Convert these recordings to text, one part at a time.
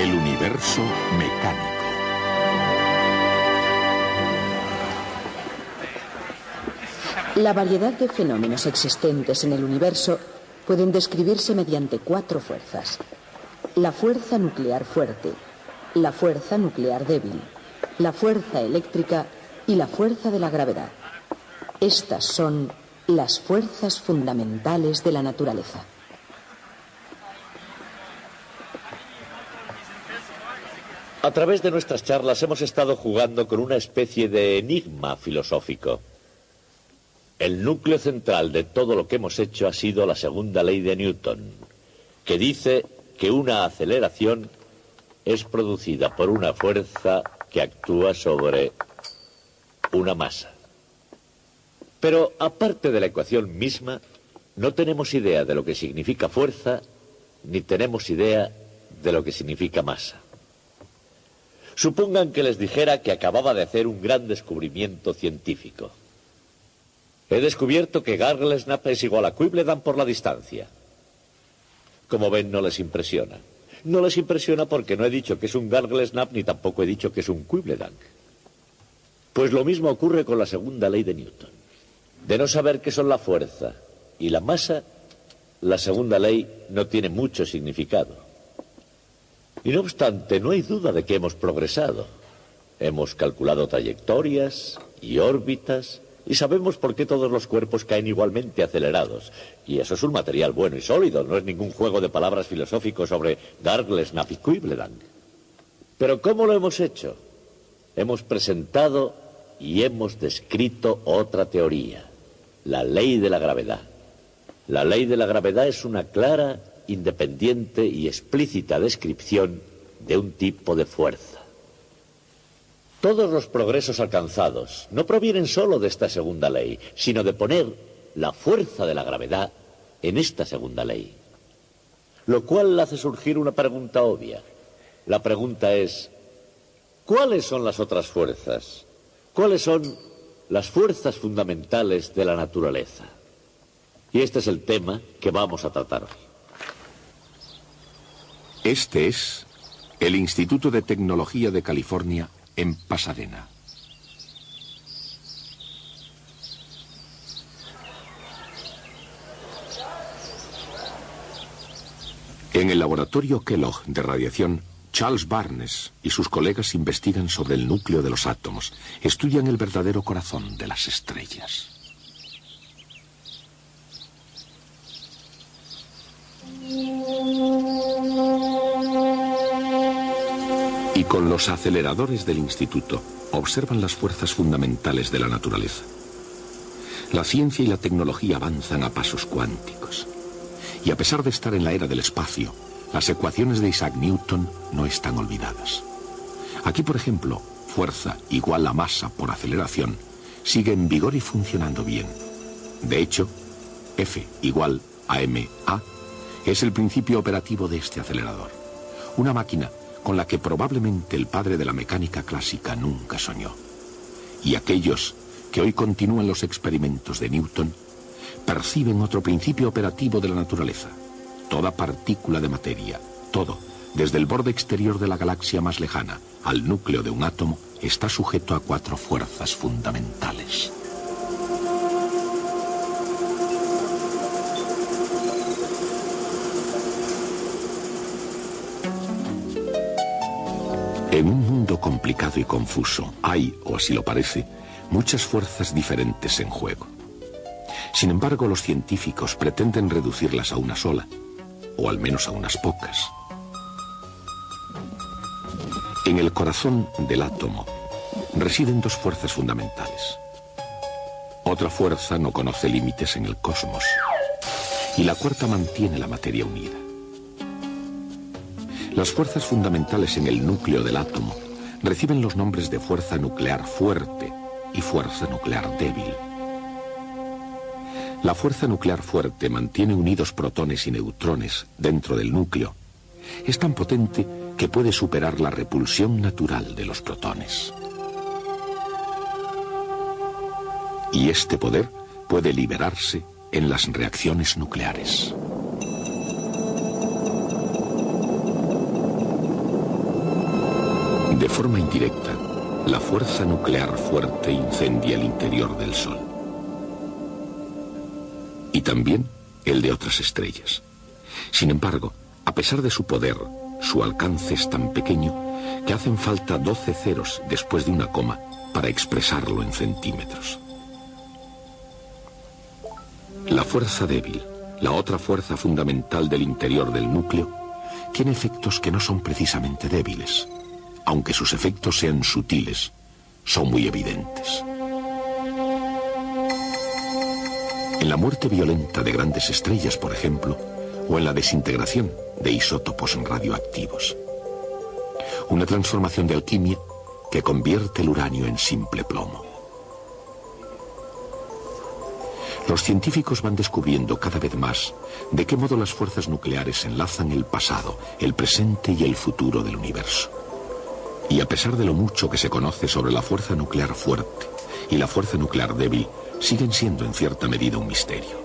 El universo mecánico. La variedad de fenómenos existentes en el universo pueden describirse mediante 4 fuerzas. La fuerza nuclear fuerte, la fuerza nuclear débil, la fuerza eléctrica y la fuerza de la gravedad. Estas son las fuerzas fundamentales de la naturaleza. A través de nuestras charlas hemos estado jugando con una especie de enigma filosófico. El núcleo central de todo lo que hemos hecho ha sido la segunda ley de Newton, que dice que una aceleración es producida por una fuerza que actúa sobre una masa. Pero aparte de la ecuación misma, no tenemos idea de lo que significa fuerza, ni tenemos idea de lo que significa masa. Supongan que les dijera que acababa de hacer un gran descubrimiento científico. He descubierto que Gargle-Snap es igual a Quibbledan por la distancia. Como ven, no les impresiona. No les impresiona porque no he dicho que es un Gargle-Snap ni tampoco he dicho que es un Quibbledan. Pues lo mismo ocurre con la segunda ley de Newton. De no saber qué son la fuerza y la masa, la segunda ley no tiene mucho significado. Y no obstante, no hay duda de que hemos progresado. Hemos calculado trayectorias y órbitas y sabemos por qué todos los cuerpos caen igualmente acelerados. Y eso es un material bueno y sólido, no es ningún juego de palabras filosófico sobre Gargle-Snap y Quibbledan. Pero ¿cómo lo hemos hecho? Hemos presentado y hemos descrito otra teoría, la ley de la gravedad. La ley de la gravedad es una clara, independiente y explícita descripción de un tipo de fuerza. Todos los progresos alcanzados no provienen solo de esta segunda ley, sino de poner la fuerza de la gravedad en esta segunda ley. Lo cual hace surgir una pregunta obvia. La pregunta es, ¿cuáles son las otras fuerzas? ¿Cuáles son las fuerzas fundamentales de la naturaleza? Y este es el tema que vamos a tratar hoy. Este es el Instituto de Tecnología de California en Pasadena. En el laboratorio Kellogg de radiación, Charles Barnes y sus colegas investigan sobre el núcleo de los átomos, estudian el verdadero corazón de las estrellas. Y con los aceleradores del instituto observan las fuerzas fundamentales de la naturaleza. La ciencia y la tecnología avanzan a pasos cuánticos. Y a pesar de estar en la era del espacio, las ecuaciones de Isaac Newton no están olvidadas. Aquí, por ejemplo, fuerza igual a masa por aceleración sigue en vigor y funcionando bien. De hecho, F igual a ma es el principio operativo de este acelerador. Una máquina con la que probablemente el padre de la mecánica clásica nunca soñó. Y aquellos que hoy continúan los experimentos de Newton perciben otro principio operativo de la naturaleza. Toda partícula de materia, todo, desde el borde exterior de la galaxia más lejana al núcleo de un átomo, está sujeto a 4 fuerzas fundamentales. En un mundo complicado y confuso, hay, o así lo parece, muchas fuerzas diferentes en juego. Sin embargo, los científicos pretenden reducirlas a una sola, o al menos a unas pocas. En el corazón del átomo residen 2 fuerzas fundamentales. Otra fuerza no conoce límites en el cosmos, y la cuarta mantiene la materia unida. Las fuerzas fundamentales en el núcleo del átomo reciben los nombres de fuerza nuclear fuerte y fuerza nuclear débil. La fuerza nuclear fuerte mantiene unidos protones y neutrones dentro del núcleo. Es tan potente que puede superar la repulsión natural de los protones. Y este poder puede liberarse en las reacciones nucleares. De forma indirecta, la fuerza nuclear fuerte incendia el interior del Sol. Y también el de otras estrellas. Sin embargo, a pesar de su poder, su alcance es tan pequeño que hacen falta 12 ceros después de una coma para expresarlo en centímetros. La fuerza débil, la otra fuerza fundamental del interior del núcleo, tiene efectos que no son precisamente débiles. Aunque sus efectos sean sutiles, son muy evidentes. En la muerte violenta de grandes estrellas, por ejemplo, o en la desintegración de isótopos radioactivos. Una transformación de alquimia que convierte el uranio en simple plomo. Los científicos van descubriendo cada vez más de qué modo las fuerzas nucleares enlazan el pasado, el presente y el futuro del universo. Y a pesar de lo mucho que se conoce sobre la fuerza nuclear fuerte y la fuerza nuclear débil, siguen siendo en cierta medida un misterio.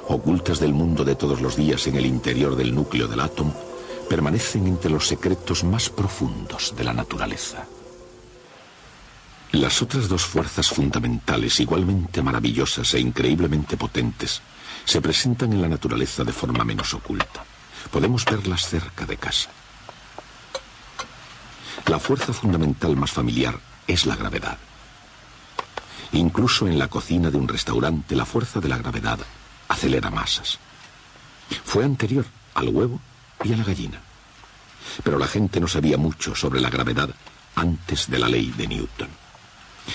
Ocultas del mundo de todos los días en el interior del núcleo del átomo, permanecen entre los secretos más profundos de la naturaleza. Las otras dos fuerzas fundamentales, igualmente maravillosas e increíblemente potentes, se presentan en la naturaleza de forma menos oculta. Podemos verlas cerca de casa. La fuerza fundamental más familiar es la gravedad. Incluso en la cocina de un restaurante, la fuerza de la gravedad acelera masas. Fue anterior al huevo y a la gallina. Pero la gente no sabía mucho sobre la gravedad antes de la ley de Newton.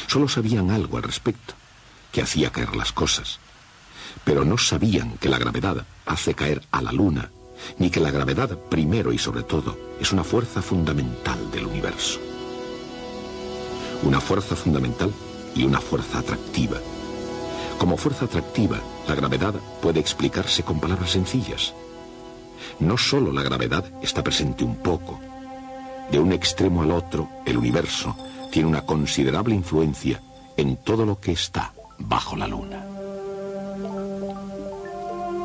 Solo sabían algo al respecto, que hacía caer las cosas. Pero no sabían que la gravedad hace caer a la luna, ni que la gravedad, primero y sobre todo, es una fuerza fundamental del universo. Una fuerza fundamental y una fuerza atractiva. Como fuerza atractiva, la gravedad puede explicarse con palabras sencillas. No solo la gravedad está presente un poco. De un extremo al otro, el universo tiene una considerable influencia en todo lo que está bajo la luna.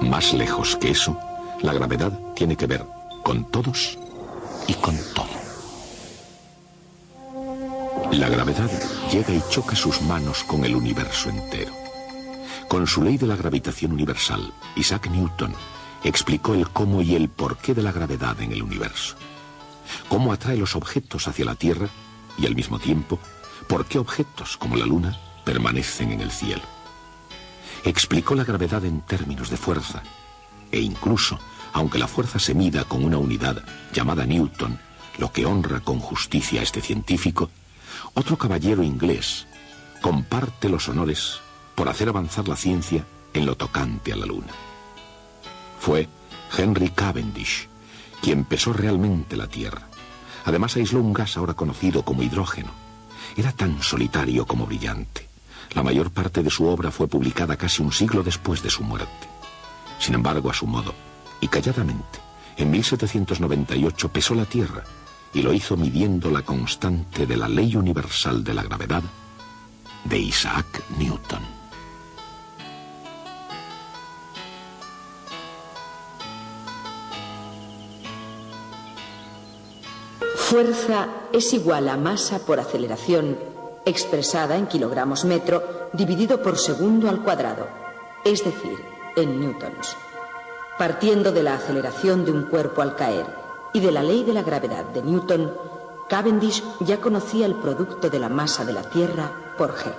Más lejos que eso, la gravedad tiene que ver con todos y con todo. La gravedad llega y choca sus manos con el universo entero. Con su ley de la gravitación universal, Isaac Newton explicó el cómo y el porqué de la gravedad en el universo. Cómo atrae los objetos hacia la Tierra y al mismo tiempo, por qué objetos como la Luna permanecen en el cielo. Explicó la gravedad en términos de fuerza e incluso, aunque la fuerza se mida con una unidad llamada Newton, lo que honra con justicia a este científico, otro caballero inglés comparte los honores por hacer avanzar la ciencia en lo tocante a la Luna. Fue Henry Cavendish quien pesó realmente la Tierra. Además aisló un gas ahora conocido como hidrógeno. Era tan solitario como brillante. La mayor parte de su obra fue publicada casi un siglo después de su muerte. Sin embargo, a su modo, y calladamente, en 1798 pesó la Tierra y lo hizo midiendo la constante de la ley universal de la gravedad de Isaac Newton. Fuerza es igual a masa por aceleración, expresada en kilogramos metro, dividido por segundo al cuadrado, es decir, en newtons. Partiendo de la aceleración de un cuerpo al caer y de la ley de la gravedad de Newton, Cavendish ya conocía el producto de la masa de la Tierra por G.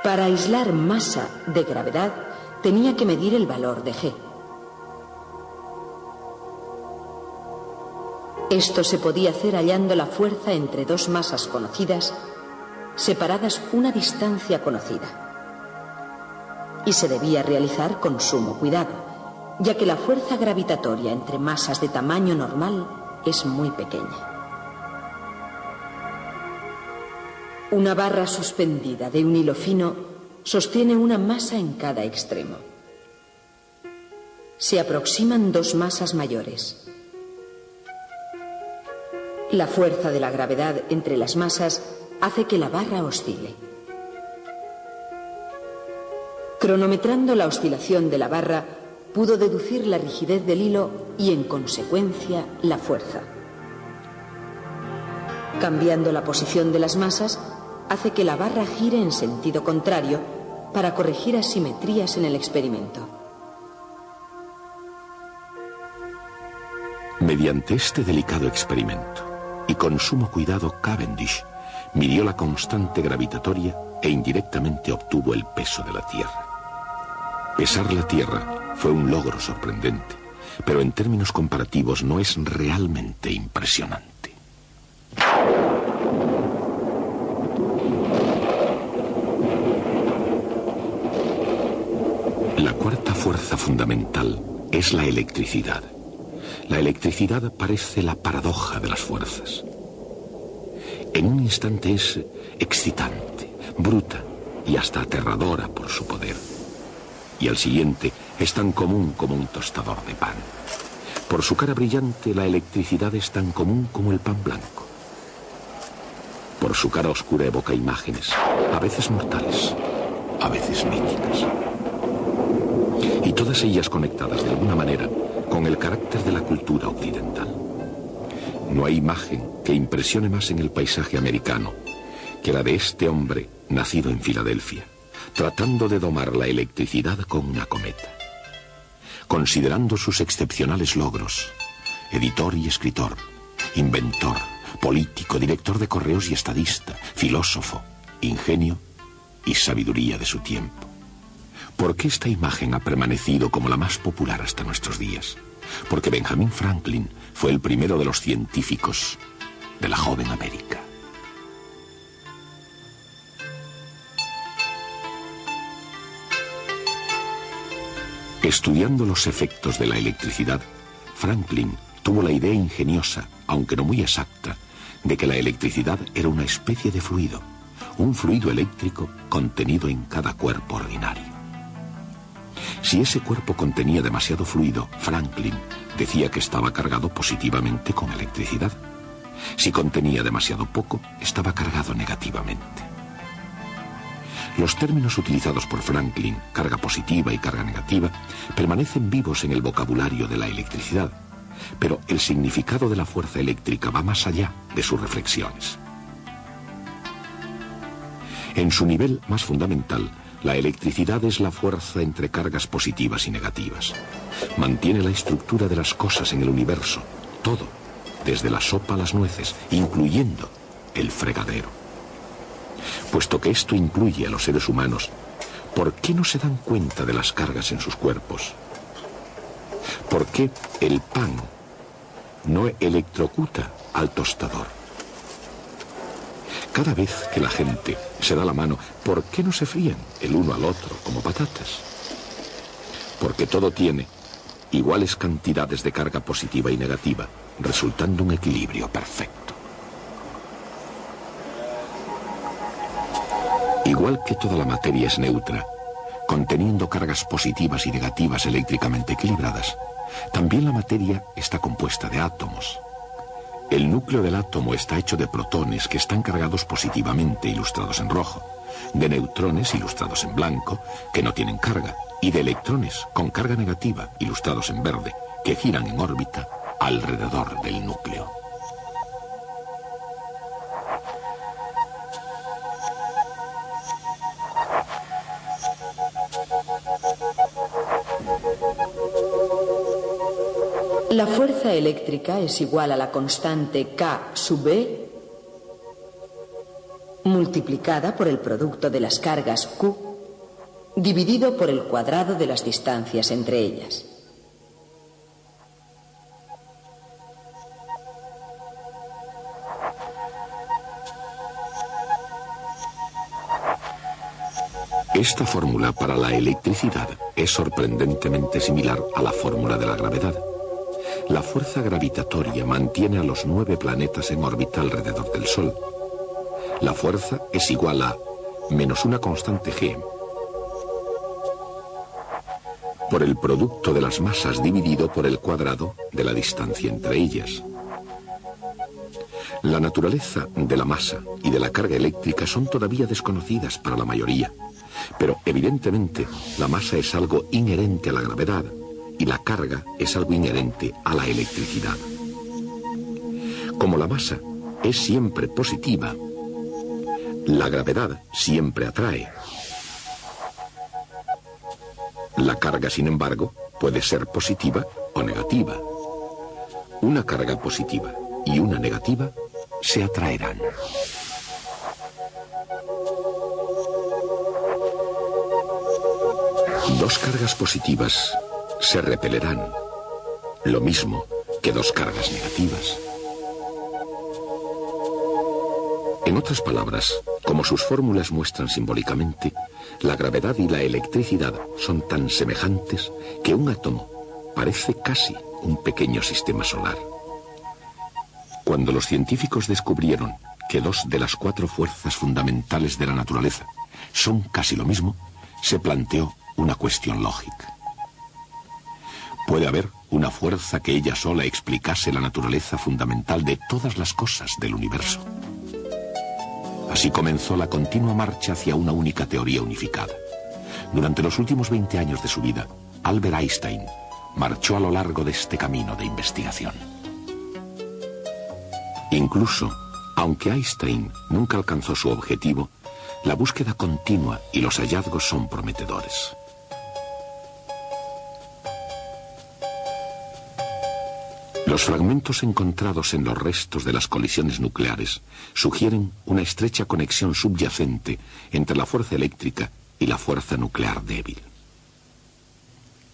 Para aislar masa de gravedad, tenía que medir el valor de G. Esto se podía hacer hallando la fuerza entre dos masas conocidas, separadas una distancia conocida. Y se debía realizar con sumo cuidado, ya que la fuerza gravitatoria entre masas de tamaño normal es muy pequeña. Una barra suspendida de un hilo fino sostiene una masa en cada extremo. Se aproximan dos masas mayores. La fuerza de la gravedad entre las masas hace que la barra oscile. Cronometrando la oscilación de la barra, pudo deducir la rigidez del hilo y, en consecuencia, la fuerza. Cambiando la posición de las masas, hace que la barra gire en sentido contrario para corregir asimetrías en el experimento. Mediante este delicado experimento y con sumo cuidado, Cavendish midió la constante gravitatoria e indirectamente obtuvo el peso de la Tierra. Pesar la Tierra fue un logro sorprendente, pero en términos comparativos no es realmente impresionante. La cuarta fuerza fundamental es la electricidad. La electricidad parece la paradoja de las fuerzas. En un instante es excitante, bruta y hasta aterradora por su poder. Y al siguiente es tan común como un tostador de pan. Por su cara brillante, la electricidad es tan común como el pan blanco. Por su cara oscura evoca imágenes, a veces mortales, a veces míticas. Y todas ellas conectadas de alguna manera con el carácter de la cultura occidental. No hay imagen que impresione más en el paisaje americano que la de este hombre nacido en Filadelfia, tratando de domar la electricidad con una cometa. Considerando sus excepcionales logros, editor y escritor, inventor, político, director de correos y estadista, filósofo, ingenio y sabiduría de su tiempo. ¿Por qué esta imagen ha permanecido como la más popular hasta nuestros días? Porque Benjamin Franklin fue el primero de los científicos de la joven América. Estudiando los efectos de la electricidad, Franklin tuvo la idea ingeniosa, aunque no muy exacta, de que la electricidad era una especie de fluido, un fluido eléctrico contenido en cada cuerpo ordinario. Si ese cuerpo contenía demasiado fluido, Franklin decía que estaba cargado positivamente con electricidad. Si contenía demasiado poco, estaba cargado negativamente. Los términos utilizados por Franklin, carga positiva y carga negativa, permanecen vivos en el vocabulario de la electricidad, pero el significado de la fuerza eléctrica va más allá de sus reflexiones. En su nivel más fundamental, la electricidad es la fuerza entre cargas positivas y negativas. Mantiene la estructura de las cosas en el universo, todo, desde la sopa a las nueces, incluyendo el fregadero. Puesto que esto incluye a los seres humanos, ¿por qué no se dan cuenta de las cargas en sus cuerpos? ¿Por qué el pan no electrocuta al tostador? Cada vez que la gente se da la mano, ¿por qué no se fríen el uno al otro como patatas? Porque todo tiene iguales cantidades de carga positiva y negativa, resultando un equilibrio perfecto. Igual que toda la materia es neutra, conteniendo cargas positivas y negativas eléctricamente equilibradas, también la materia está compuesta de átomos. El núcleo del átomo está hecho de protones que están cargados positivamente, ilustrados en rojo, de neutrones, ilustrados en blanco, que no tienen carga, y de electrones con carga negativa, ilustrados en verde, que giran en órbita alrededor del núcleo. La fuerza eléctrica es igual a la constante K sub E multiplicada por el producto de las cargas Q dividido por el cuadrado de las distancias entre ellas. Esta fórmula para la electricidad es sorprendentemente similar a la fórmula de la gravedad. La fuerza gravitatoria mantiene a los 9 planetas en órbita alrededor del Sol. La fuerza es igual a menos una constante G por el producto de las masas dividido por el cuadrado de la distancia entre ellas. La naturaleza de la masa y de la carga eléctrica son todavía desconocidas para la mayoría, pero evidentemente la masa es algo inherente a la gravedad y la carga es algo inherente a la electricidad. Como la masa es siempre positiva, la gravedad siempre atrae. La carga, sin embargo, puede ser positiva o negativa. Una carga positiva y una negativa se atraerán. Dos cargas positivas se repelerán, lo mismo que dos cargas negativas. En otras palabras, como sus fórmulas muestran simbólicamente, la gravedad y la electricidad son tan semejantes que un átomo parece casi un pequeño sistema solar. Cuando los científicos descubrieron que dos de las cuatro fuerzas fundamentales de la naturaleza son casi lo mismo, se planteó una cuestión lógica. ¿Puede haber una fuerza que ella sola explicase la naturaleza fundamental de todas las cosas del universo? Así comenzó la continua marcha hacia una única teoría unificada. Durante los últimos 20 años de su vida, Albert Einstein marchó a lo largo de este camino de investigación. Incluso, aunque Einstein nunca alcanzó su objetivo, la búsqueda continua y los hallazgos son prometedores. Los fragmentos encontrados en los restos de las colisiones nucleares sugieren una estrecha conexión subyacente entre la fuerza eléctrica y la fuerza nuclear débil.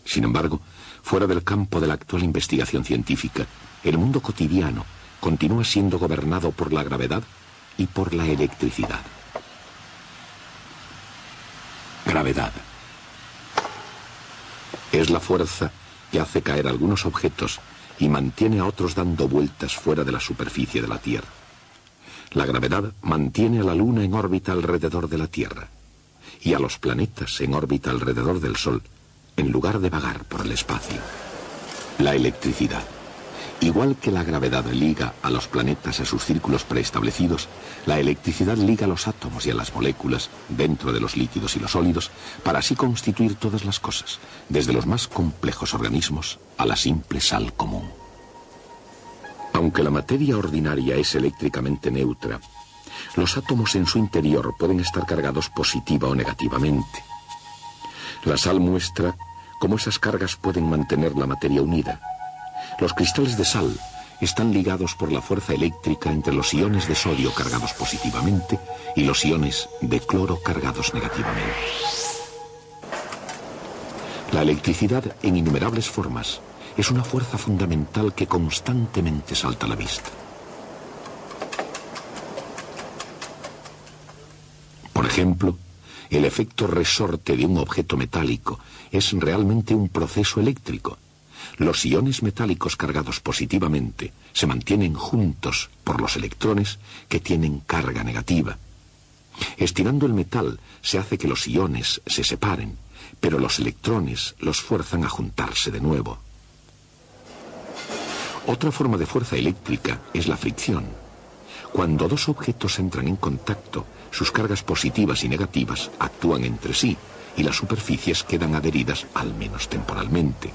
Sin embargo, fuera del campo de la actual investigación científica, el mundo cotidiano continúa siendo gobernado por la gravedad y por la electricidad. Gravedad. Es la fuerza que hace caer algunos objetos y mantiene a otros dando vueltas fuera de la superficie de la Tierra. La gravedad mantiene a la Luna en órbita alrededor de la Tierra y a los planetas en órbita alrededor del Sol, en lugar de vagar por el espacio. La electricidad. Igual que la gravedad liga a los planetas a sus círculos preestablecidos, la electricidad liga a los átomos y a las moléculas dentro de los líquidos y los sólidos para así constituir todas las cosas, desde los más complejos organismos a la simple sal común. Aunque la materia ordinaria es eléctricamente neutra, los átomos en su interior pueden estar cargados positiva o negativamente. La sal muestra cómo esas cargas pueden mantener la materia unida. Los cristales de sal están ligados por la fuerza eléctrica entre los iones de sodio cargados positivamente y los iones de cloro cargados negativamente. La electricidad, en innumerables formas, es una fuerza fundamental que constantemente salta a la vista. Por ejemplo, el efecto resorte de un objeto metálico es realmente un proceso eléctrico. Los iones metálicos cargados positivamente se mantienen juntos por los electrones que tienen carga negativa. Estirando el metal se hace que los iones se separen, pero los electrones los fuerzan a juntarse de nuevo. Otra forma de fuerza eléctrica es la fricción. Cuando dos objetos entran en contacto, sus cargas positivas y negativas actúan entre sí y las superficies quedan adheridas, al menos temporalmente.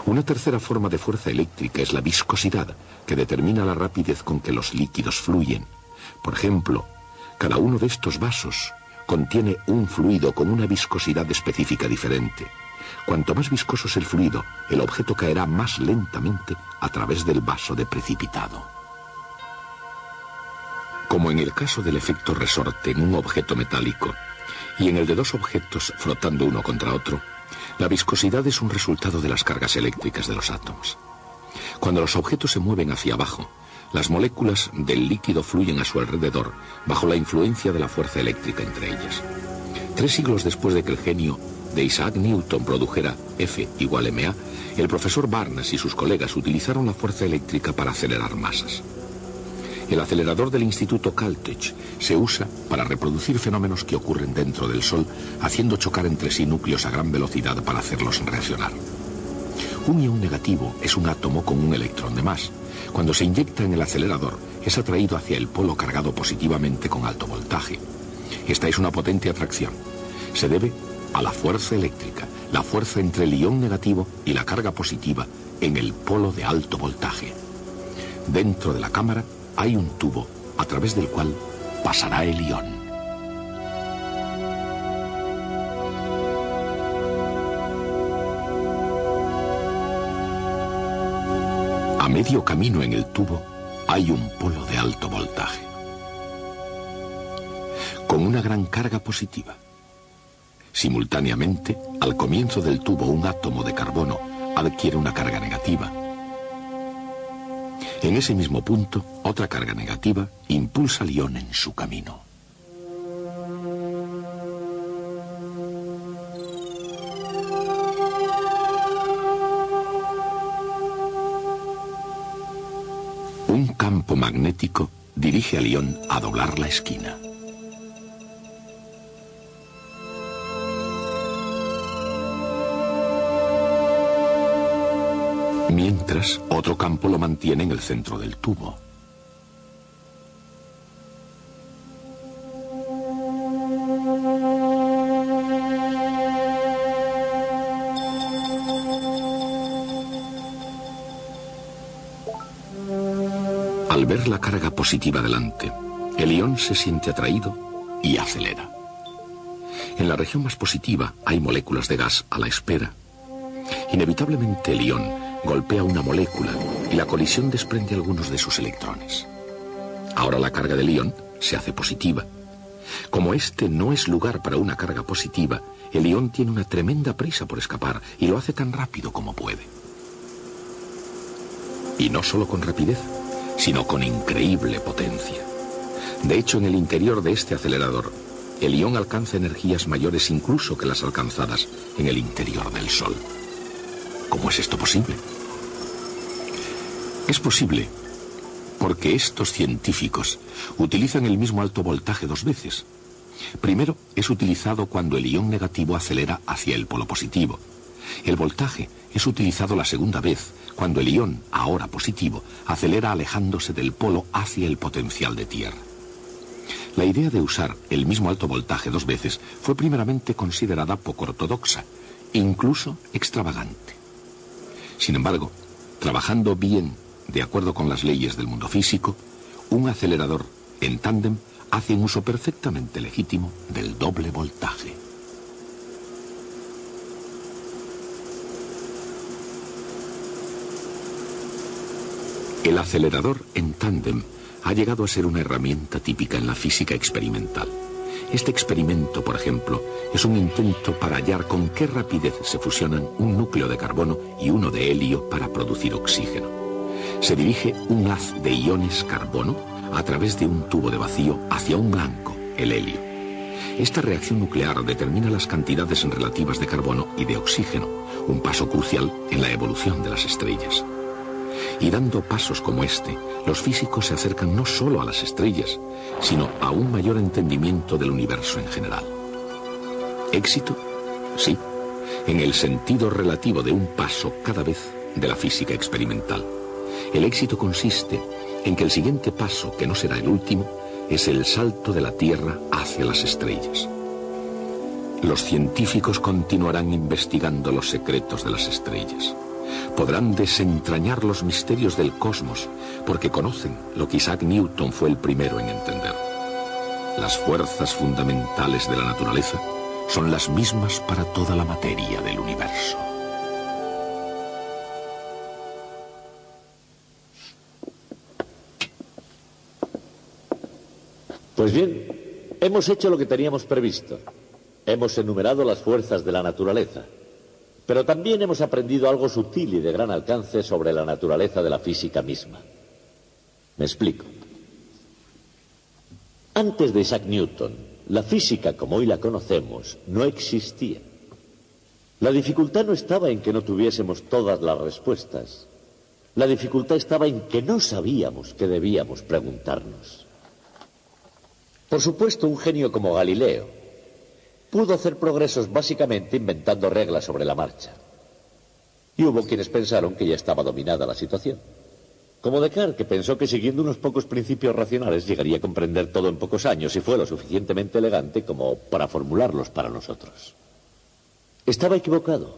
Una tercera forma de fuerza eléctrica es la viscosidad, que determina la rapidez con que los líquidos fluyen. Por ejemplo, cada uno de estos vasos contiene un fluido con una viscosidad específica diferente. Cuanto más viscoso es el fluido, el objeto caerá más lentamente a través del vaso de precipitado. Como en el caso del efecto resorte en un objeto metálico y en el de dos objetos flotando uno contra otro, la viscosidad es un resultado de las cargas eléctricas de los átomos. Cuando los objetos se mueven hacia abajo, las moléculas del líquido fluyen a su alrededor bajo la influencia de la fuerza eléctrica entre ellas. 3 siglos después de que el genio de Isaac Newton produjera F igual ma, el profesor Barnes y sus colegas utilizaron la fuerza eléctrica para acelerar masas. El acelerador del Instituto Caltech se usa para reproducir fenómenos que ocurren dentro del Sol, haciendo chocar entre sí núcleos a gran velocidad para hacerlos reaccionar. Un ion negativo es un átomo con un electrón de más. Cuando se inyecta en el acelerador, es atraído hacia el polo cargado positivamente con alto voltaje. Esta es una potente atracción. Se debe a la fuerza eléctrica, la fuerza entre el ion negativo y la carga positiva en el polo de alto voltaje. Dentro de la cámara hay un tubo a través del cual pasará el ión. A medio camino en el tubo hay un polo de alto voltaje, con una gran carga positiva. Simultáneamente, al comienzo del tubo, un átomo de carbono adquiere una carga negativa. En ese mismo punto, otra carga negativa impulsa al ión en su camino. Un campo magnético dirige al ión a doblar la esquina. Mientras, otro campo lo mantiene en el centro del tubo. Al ver la carga positiva delante, el ión se siente atraído y acelera. En la región más positiva hay moléculas de gas a la espera. Inevitablemente el ión golpea una molécula y la colisión desprende algunos de sus electrones. Ahora la carga del ión se hace positiva. Como este no es lugar para una carga positiva, el ión tiene una tremenda prisa por escapar y lo hace tan rápido como puede. Y no solo con rapidez, sino con increíble potencia. De hecho, en el interior de este acelerador, el ión alcanza energías mayores incluso que las alcanzadas en el interior del Sol. ¿Cómo es esto posible? Es posible porque estos científicos utilizan el mismo alto voltaje dos veces. Primero, es utilizado cuando el ión negativo acelera hacia el polo positivo. El voltaje es utilizado la segunda vez cuando el ión, ahora positivo, acelera alejándose del polo hacia el potencial de tierra. La idea de usar el mismo alto voltaje dos veces fue primeramente considerada poco ortodoxa, incluso extravagante. Sin embargo, trabajando bien de acuerdo con las leyes del mundo físico, un acelerador en tándem hace un uso perfectamente legítimo del doble voltaje. El acelerador en tándem ha llegado a ser una herramienta típica en la física experimental. Este experimento, por ejemplo, es un intento para hallar con qué rapidez se fusionan un núcleo de carbono y uno de helio para producir oxígeno. Se dirige un haz de iones carbono a través de un tubo de vacío hacia un blanco, el helio. Esta reacción nuclear determina las cantidades relativas de carbono y de oxígeno, un paso crucial en la evolución de las estrellas. Y dando pasos como este, los físicos se acercan no solo a las estrellas, sino a un mayor entendimiento del universo en general. ¿Éxito? Sí, en el sentido relativo de un paso cada vez de la física experimental. El éxito consiste en que el siguiente paso, que no será el último, es el salto de la Tierra hacia las estrellas. Los científicos continuarán investigando los secretos de las estrellas. Podrán desentrañar los misterios del cosmos porque conocen lo que Isaac Newton fue el primero en entender. Las fuerzas fundamentales de la naturaleza son las mismas para toda la materia del universo. Pues bien, hemos hecho lo que teníamos previsto. Hemos enumerado las fuerzas de la naturaleza. Pero también hemos aprendido algo sutil y de gran alcance sobre la naturaleza de la física misma. Me explico. Antes de Isaac Newton, la física como hoy la conocemos no existía. La dificultad no estaba en que no tuviésemos todas las respuestas. La dificultad estaba en que no sabíamos qué debíamos preguntarnos. Por supuesto, un genio como Galileo pudo hacer progresos básicamente inventando reglas sobre la marcha. Y hubo quienes pensaron que ya estaba dominada la situación. Como Descartes, que pensó que siguiendo unos pocos principios racionales llegaría a comprender todo en pocos años y fue lo suficientemente elegante como para formularlos para nosotros. Estaba equivocado.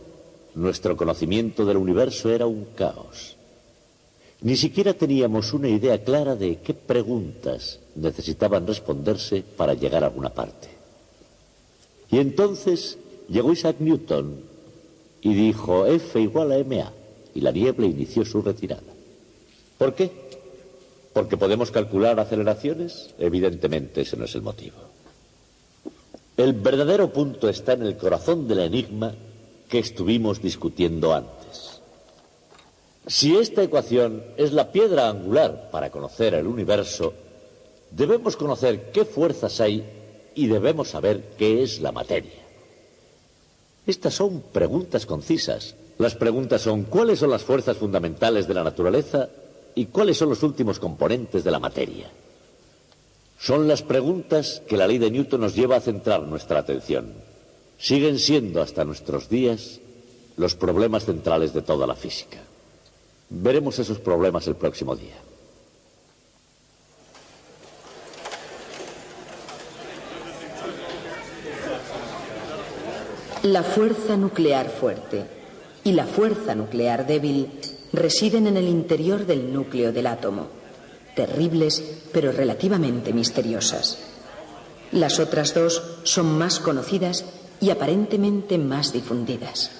Nuestro conocimiento del universo era un caos. Ni siquiera teníamos una idea clara de qué preguntas necesitaban responderse para llegar a alguna parte. Y entonces llegó Isaac Newton y dijo F igual a ma, y la niebla inició su retirada. ¿Por qué? ¿Porque podemos calcular aceleraciones? Evidentemente ese no es el motivo. El verdadero punto está en el corazón del enigma que estuvimos discutiendo antes. Si esta ecuación es la piedra angular para conocer el universo, debemos conocer qué fuerzas hay y debemos saber qué es la materia. Estas son preguntas concisas. Las preguntas son: ¿cuáles son las fuerzas fundamentales de la naturaleza y cuáles son los últimos componentes de la materia? Son las preguntas que la ley de Newton nos lleva a centrar nuestra atención. Siguen siendo hasta nuestros días los problemas centrales de toda la física. Veremos esos problemas el próximo día. La fuerza nuclear fuerte y la fuerza nuclear débil residen en el interior del núcleo del átomo, terribles pero relativamente misteriosas. Las otras dos son más conocidas y aparentemente más difundidas.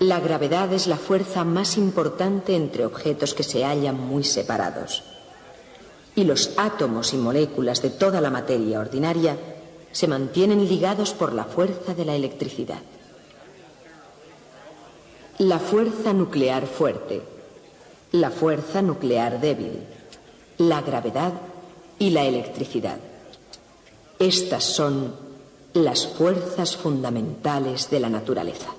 La gravedad es la fuerza más importante entre objetos que se hallan muy separados. Y los átomos y moléculas de toda la materia ordinaria se mantienen ligados por la fuerza de la electricidad. La fuerza nuclear fuerte, la fuerza nuclear débil, la gravedad y la electricidad. Estas son las fuerzas fundamentales de la naturaleza.